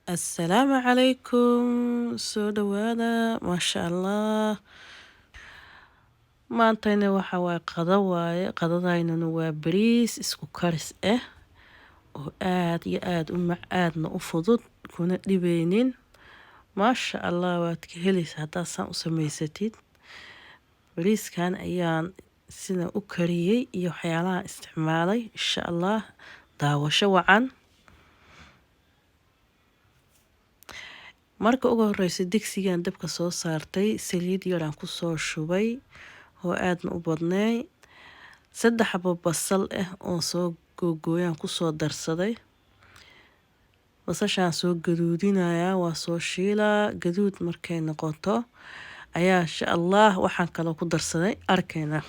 السلام عليكم soo dhawaada maasha allah maantayna waxa waaye qado waaye qadadaynuna waa bariis isku karis ah oo aad iyo aad u aadna u fudud kuna dhibeynin maasha allah waad ka helaysaa haddaad saan u samaysatid bariiskan ayaan sida u kariyey iyo waxyaalaha isticmaalay insha allah daawasho wacan. Marka ugu horeysa digsigan dabka soo saartay saliid yar aan ku soo shubay oo aadna u badnay 3 xabo basal ah oo soo googooyaan ku soo darsaday basashaan soo gaduudinaya waa soo shiilaa gaduud markay noqoto ayaa insha allah waxaan kale ku darsaday arkayna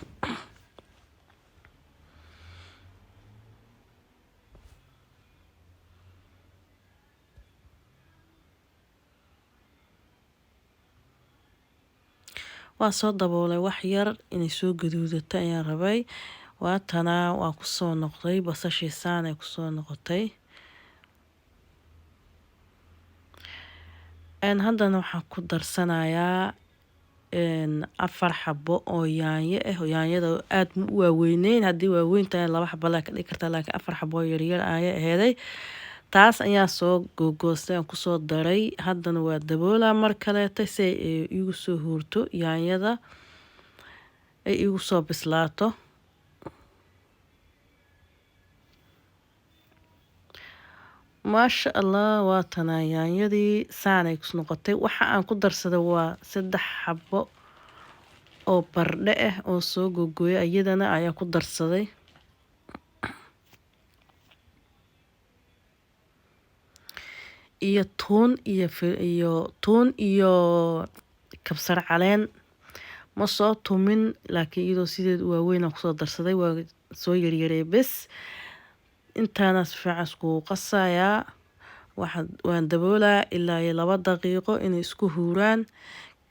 waa soo daboolay wax yar inay soo gaduudato ayaan rabay waatana waa ku soo noqday basashii saan ay ku soo noqotay haddana waxaan ku darsanayaa 4 xabo oo yaanyo ah yaanyada aad u waaweyneyn haddii waaweyn tahay 2 xabo la ka dhigi kartaa laakiin 4 xabo yar yar ayaa aheeday taas ayaa soo googoostay aan ku soo daray haddana waa daboolaa mar kaleeto si ay igu soo huurto yaanyada ay igu soo bislaato maasha allah waatana yaanyadii saanay ku noqotay waxa aan ku darsaday waa 3 xabo oo bardhe ah oo soo googooyay iyadana ayaa ku darsaday iyo tuun iyo kabsar caleen ma soo tumin laakiin iyadoo sideed waaweyn aan ku soo darsaday waa soo yaryaray bes intaana si fiican isku qasayaa waan daboolaa ilaa 2 daqiiqo inay isku huuraan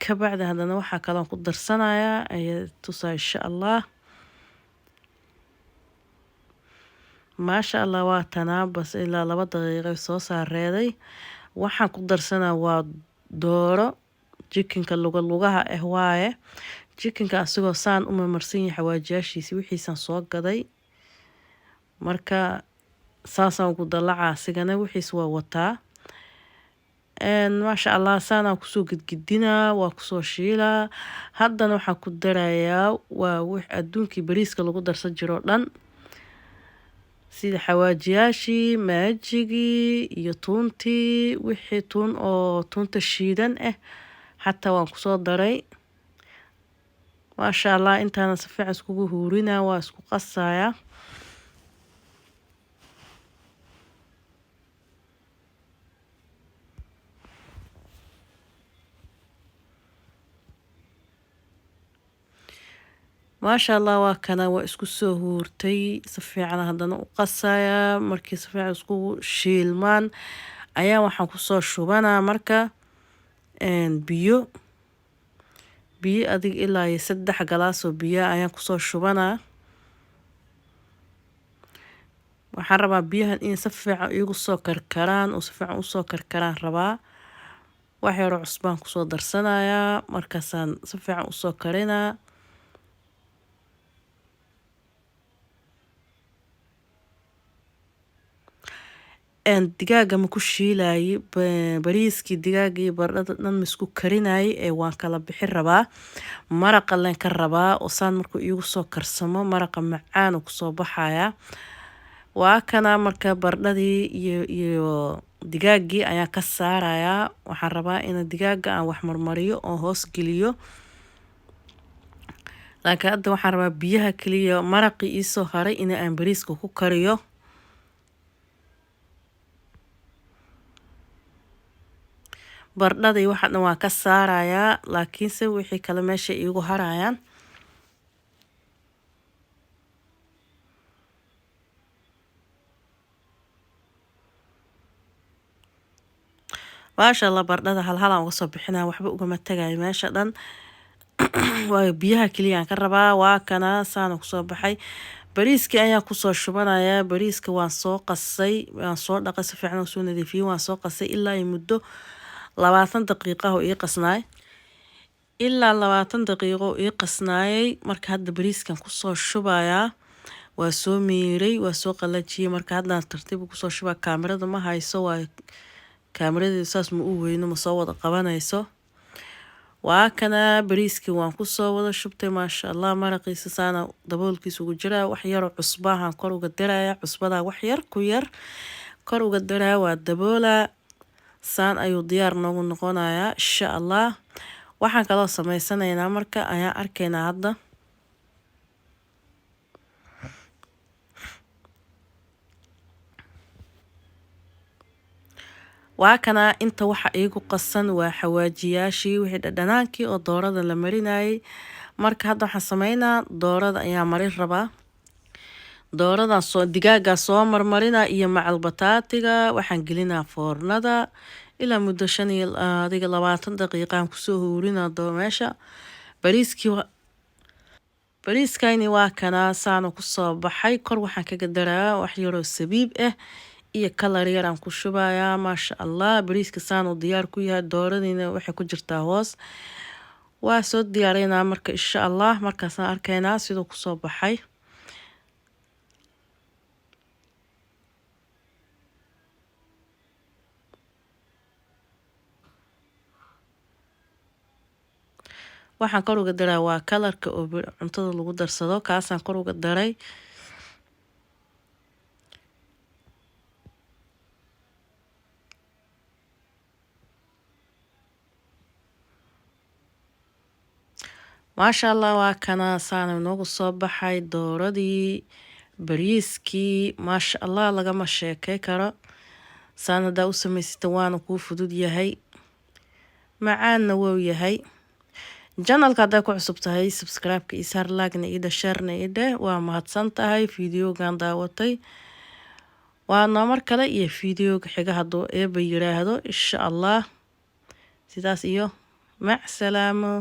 ka bacdi haddana waxaa kale ku darsanayaa ayaa tusaa insha allah maasha allah waa tanaa bas ilaa 2 daqiiqo soo saareeday waxaan ku darsanaa waa dooro jikinka lugaha ah waaye jikinka asagoo saan u marmarsan yahay xawaajiyaashiisa wixiisan soo gaday marka saasaan ugu dalaca asigana wixiis waa wataa maasha allah saanaan kusoo gidgidinaa waa kusoo shiilaa haddana waxaan ku darayaa waa wix adduunkii bariiska lagu darsan jiro dhan sida xawaajiyaashii maajigii iyo tuuntii wixii tuun oo tuunta shiidan ah xataa waan ku soo daray maasha allah intaana si fiican iskugu huurinaa waa isku qasayaa maasha allah waa kana waa isku soo huurtay si fiican haddana u qasayaa markii si fiican isku shiilmaan ayaa waxaan ku soo shubanaa marka biyo adig ilaa 3 galaas oo biyo ayaan ku soo shubanaa waxaan rabaa biyahan in si fiican igu soo karkaraan oo si fiican u soo karkaraan rabaa wax yar oo cusbaan ku soo darsanayaa markaasaan si fiican u soo karinaa digaaga ma ku shiilaayay bariiskii digaaga iyo baradhada dhan ma isku karinayay ee waan kala bixin rabaa maraqa leen ka rabaa oo saan markuu iigu soo karsamo maraqa macaan oo kusoo baxaya waa kana marka baradhadii iyo digaagii ayaan ka saarayaa waxaan rabaa in digaaga aan wax marmariyo oo hoos geliyo laakiin hadda waxaan rabaa biyaha kaliya maraqii ii soo haray in aan bariiska ku kariyo bardhadii waxaan waa ka saarayaa laakiinse wixii kale meesha iigu harayaan maasha allah bardhada hal aan uga soo bixinaa waxba ugama tagayo meesha dhan waa biyaha kaliya aan ka rabaa waa kana saan ku soo baxay bariiska ayaa ku soo shubanaya. Bariiska waan soo qasay, waan soo dhaqay si fiican oo soo nadiifiyay, waan soo qasay ilaa ay muddo 20 daqiiqo oo ii qasnaay. ilaa 20 daqiiqo ii qasnaayay. Marka hadda bariiskan ku soo shubaya, waa soo miiray, waa soo qalajiyay. Marka hadda tartiib ku soo shubaa. Kaamirada ma hayso, waa kaamirada saas ma u weyno, ma soo wada qabanayso. waa kana bariiski waan ku soo wada shubtay. maasha Allah, maraqiisa saana daboolkiisa ugu jira. wax yar oo cusbahan kor uga daraya, cusbada wax yar ku yar kor uga daraya, waa daboola. saan ayuu diyaar noogu noqonayaa insha Allah. waxaan kaloo sameysanaynaa marka ayaan arkaynaa hadda. waa kana inta waxa iigu qasan waa xawaajiyaashii, wixii dhadhanaankii oo doorada la marinayay. marka hadda waxaan sameynaa doorada ayaa marin rabaa. dooradan soo digaaga soo marmarina iyo macal bataatiga waxaan gelinaa foornada ilaa muddo 20 daqiiqaan kusoo huurinaa meesha. bariiskayni waa kana saano kusoo baxay. kor waxaan kaga daraa wax yaroo sabiib ah iyo kalar yaraan ku shubayaa. maasha Allah, bariiska saano diyaar ku yahay. dooradiina waxay ku jirtaa hoos. waa soo diyaarinaa marka insha Allah. markaasaan arkaynaa sidoo kusoo baxay. waxaan kor uga daraa waa kalarka oo cuntada lagu darsado, kaasaan kor uga daray. maasha Allah, waa kana saana noogu soo baxay dooradii, bariiskii. maasha Allah, lagama sheekay karo. saan hadaa u samaysata waana kuu fudud yahay, macaanna wuu yahay. janalka hadday ku cusub tahay subscribe-ka iyo saar, like-na ida, share-na ida. waa mahadsan tahay fiidiyogan daawatay. waa noomar kale iyo fiidiyoga xiga hadduu eeba yiraahdo insha Allah. sidaas iyo mac salaamo.